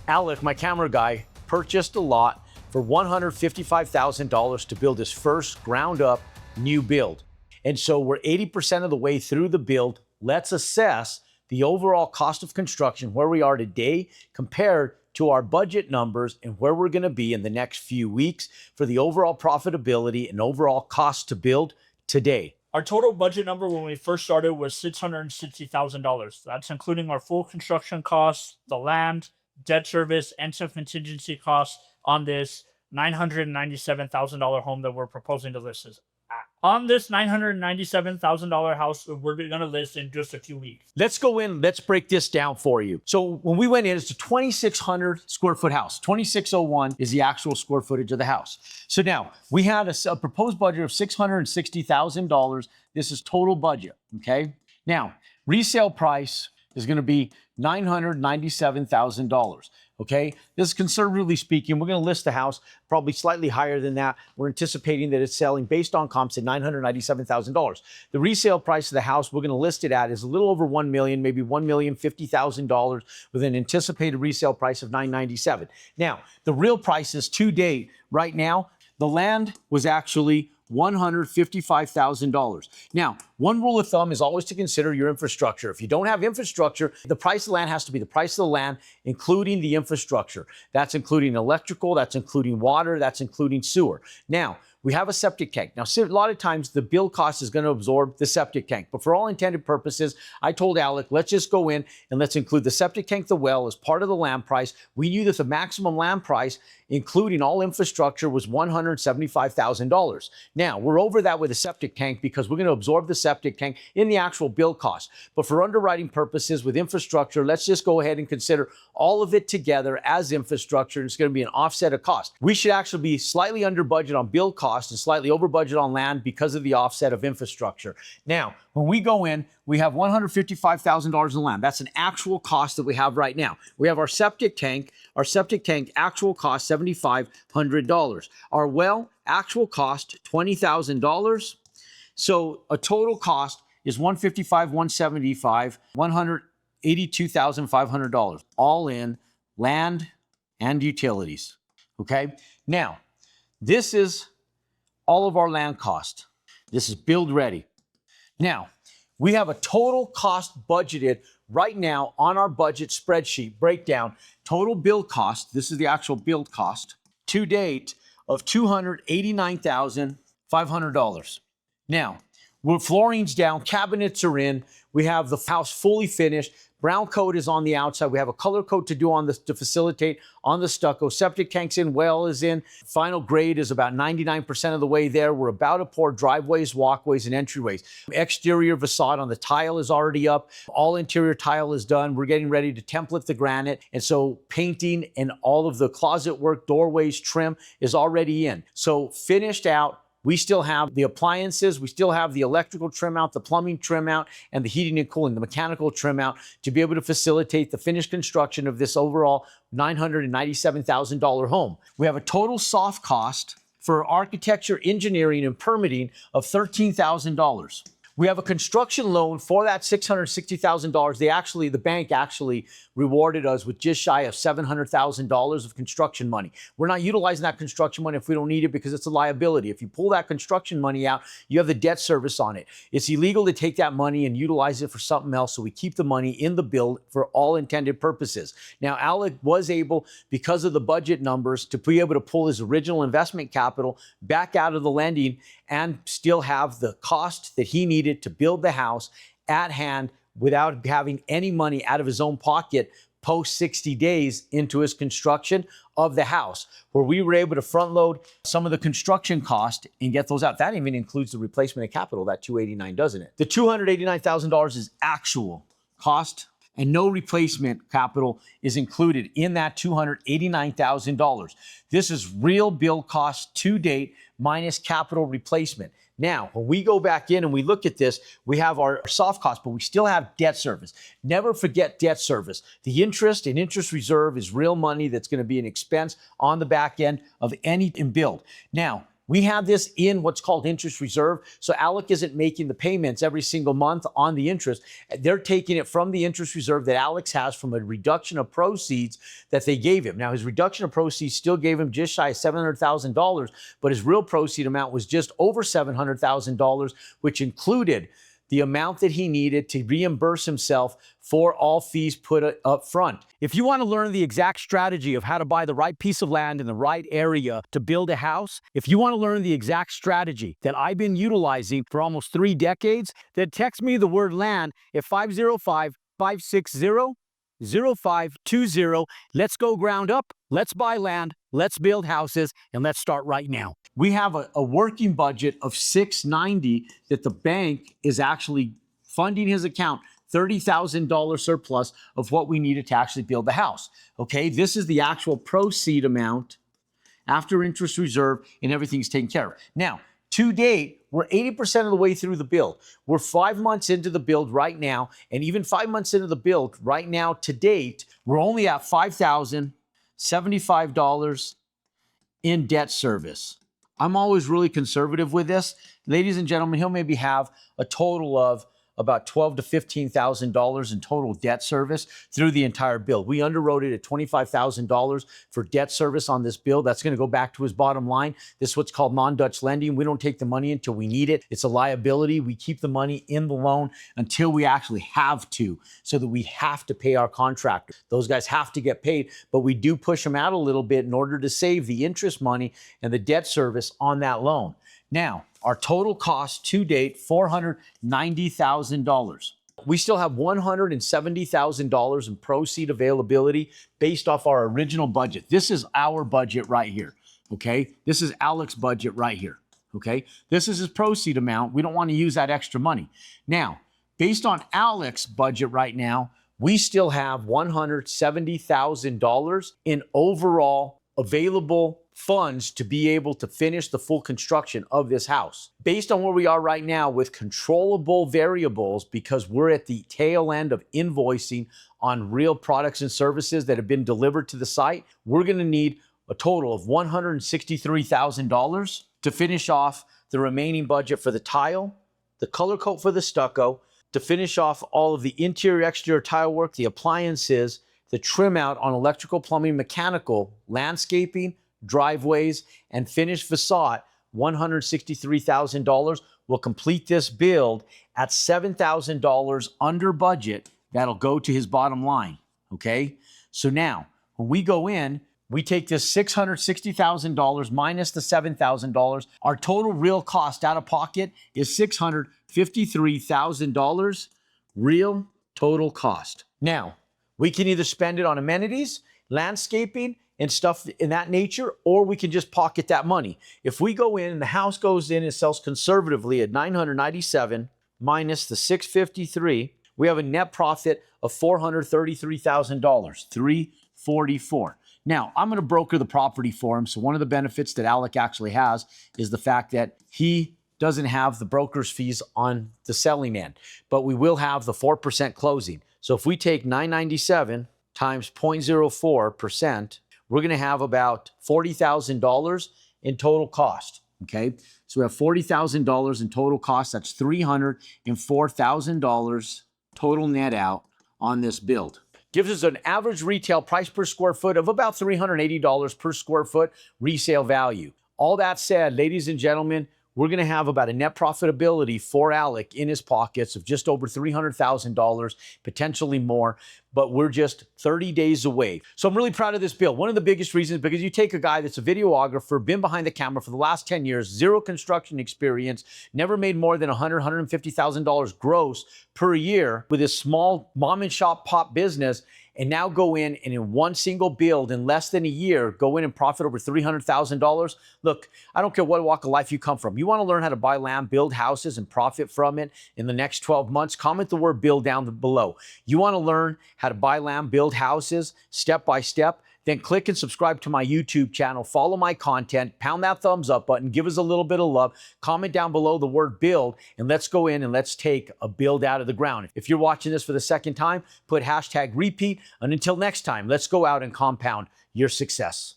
Alec, my camera guy, purchased a lot for $155,000 to build his first ground up new build. And so we're 80% of the way through the build. Let's assess the overall cost of construction, where we are today compared to our budget numbers and where we're going to be in the next few weeks for the overall profitability and overall cost to build today. Our total budget number when we first started was $660,000. That's including our full construction costs, the land, debt service, and some contingency costs on this $997,000 home that we're proposing to list at. On this $997,000 house, we're going to list in just a few weeks. Let's go in, let's break this down for you. So when we went in, it's a 2,600 square foot house. 2,601 is the actual square footage of the house. So now we had a proposed budget of $660,000. This is total budget, okay? Now, resale price is going to be $997,000. Okay, this is conservatively speaking. We're going to list the house probably slightly higher than that. We're anticipating that it's selling based on comps at $997,000. The resale price of the house we're going to list it at is a little over $1 million, maybe $1,050,000 with an anticipated resale price of $997,000. Now, the real prices to date right now, the land was actually $155,000. Now, one rule of thumb is always to consider your infrastructure. If you don't have infrastructure, the price of the land has to be the price of the land, including the infrastructure. That's including electrical, that's including water, that's including sewer. Now, we have a septic tank. Now, a lot of times the build cost is going to absorb the septic tank. But for all intended purposes, I told Alec, let's just go in and let's include the septic tank, the well, as part of the land price. We knew that the maximum land price, including all infrastructure, was $175,000. Now, we're over that with the septic tank because we're going to absorb the septic tank in the actual build cost. But for underwriting purposes with infrastructure, let's just go ahead and consider all of it together as infrastructure. And it's going to be an offset of cost. We should actually be slightly under budget on build cost and slightly over budget on land because of the offset of infrastructure. Now, when we go in, we have $155,000 in land. That's an actual cost that we have right now. We have our septic tank. Our septic tank actual cost $7,500. Our well actual cost $20,000. So a total cost is $155,000, $175,000, $182,500, all in land and utilities. Okay. Now, this is all of our land cost. This is build ready. Now, we have a total cost budgeted right now on our budget spreadsheet breakdown. Total build cost, this is the actual build cost, to date of $289,500. Now, flooring's down, cabinets are in, we have the house fully finished. Brown coat is on the outside. We have a color coat to do on this to facilitate on the stucco. Septic tank's in, well is in. Final grade is about 99% of the way there. We're about to pour driveways, walkways, and entryways. Exterior facade on the tile is already up. All interior tile is done. We're getting ready to template the granite. And so painting and all of the closet work, doorways, trim is already in. So finished out. We still have the appliances, we still have the electrical trim out, the plumbing trim out, and the heating and cooling, the mechanical trim out to be able to facilitate the finished construction of this overall $997,000 home. We have a total soft cost for architecture, engineering, and permitting of $13,000. We have a construction loan for that $660,000. The bank actually rewarded us with just shy of $700,000 of construction money. We're not utilizing that construction money if we don't need it because it's a liability. If you pull that construction money out, you have the debt service on it. It's illegal to take that money and utilize it for something else, so we keep the money in the build for all intended purposes. Now, Alec was able, because of the budget numbers, to be able to pull his original investment capital back out of the lending and still have the cost that he needed to build the house at hand without having any money out of his own pocket post 60 days into his construction of the house, where we were able to front load some of the construction cost and get those out. That even includes the replacement of capital, that $289,000, doesn't it? The $289,000 is actual cost, and no replacement capital is included in that $289,000. This is real build cost to date minus capital replacement. Now, when we go back in and we look at this, we have our soft costs, but we still have debt service. Never forget debt service. The interest and interest reserve is real money that's going to be an expense on the back end of any build. Now, We have this in what's called interest reserve. So Alec isn't making the payments every single month on the interest. They're taking it from the interest reserve that Alex has from a reduction of proceeds that they gave him. Now, his reduction of proceeds still gave him just shy of $700,000, but his real proceed amount was just over $700,000, which included the amount that he needed to reimburse himself for all fees put up front. If you want to learn the exact strategy of how to buy the right piece of land in the right area to build a house, if you want to learn the exact strategy that I've been utilizing for almost 3 decades, then text me the word land at 505-560-0520. Let's go ground up, let's buy land, let's build houses, and let's start right now. We have a working budget of $690 that the bank is actually funding his account, $30,000 surplus of what we needed to actually build the house. Okay, this is the actual proceed amount after interest reserve and everything's taken care of. Now, to date, we're 80% of the way through the build. We're 5 months into the build right now, and even 5 months into the build right now to date, we're only at $5,075 in debt service. I'm always really conservative with this. Ladies and gentlemen, he'll maybe have a total of about $12,000 to $15,000 in total debt service through the entire build. We underwrote it at $25,000 for debt service on this build. That's going to go back to his bottom line. This is what's called non-Dutch lending. We don't take the money until we need it. It's a liability. We keep the money in the loan until we actually have to, so that we have to pay our contractor. Those guys have to get paid, but we do push them out a little bit in order to save the interest money and the debt service on that loan. Now, our total cost to date, $490,000. We still have $170,000 in proceed availability based off our original budget. This is our budget right here, okay? This is Alec's budget right here, okay? This is his proceed amount. We don't want to use that extra money. Now, based on Alec's budget right now, we still have $170,000 in overall available funds to be able to finish the full construction of this house. Based on where we are right now with controllable variables, because we're at the tail end of invoicing on real products and services that have been delivered to the site, we're going to need a total of $163,000 to finish off the remaining budget for the tile, the color coat for the stucco, to finish off all of the interior, exterior tile work, the appliances, the trim out on electrical, plumbing, mechanical, landscaping, driveways, and finished facade. $163,000 will complete this build at $7,000 under budget. That'll go to his bottom line, okay? So now, when we go in, we take this $660,000 minus the $7,000. Our total real cost out of pocket is $653,000 real total cost. Now, we can either spend it on amenities, landscaping, and stuff in that nature, or we can just pocket that money. If we go in and the house goes in and sells conservatively at $997 minus the $653, we have a net profit of $433,000, $344. Now, I'm going to broker the property for him. So one of the benefits that Alec actually has is the fact that he doesn't have the broker's fees on the selling end, but we will have the 4% closing. So if we take $997 times 0.04%, we're going to have about $40,000 in total cost, okay? So we have $40,000 in total cost. That's $304,000 total net out on this build. Gives us an average retail price per square foot of about $380 per square foot resale value. All that said, ladies and gentlemen, we're going to have about a net profitability for Alec in his pockets of just over $300,000, potentially more, but we're just 30 days away. So I'm really proud of this build. One of the biggest reasons, because you take a guy that's a videographer, been behind the camera for the last 10 years, zero construction experience, never made more than $150,000 gross per year with his small mom and shop pop business, and now go in and in one single build in less than a year, go in and profit over $300,000. Look, I don't care what walk of life you come from. You want to learn how to buy land, build houses, and profit from it in the next 12 months? Comment the word build down below. You want to learn how to buy land, build houses step by step? Then click and subscribe to my YouTube channel, follow my content, pound that thumbs up button, give us a little bit of love, comment down below the word build, and let's go in and let's take a build out of the ground. If you're watching this for the second time, put hashtag repeat, and until next time, let's go out and compound your success.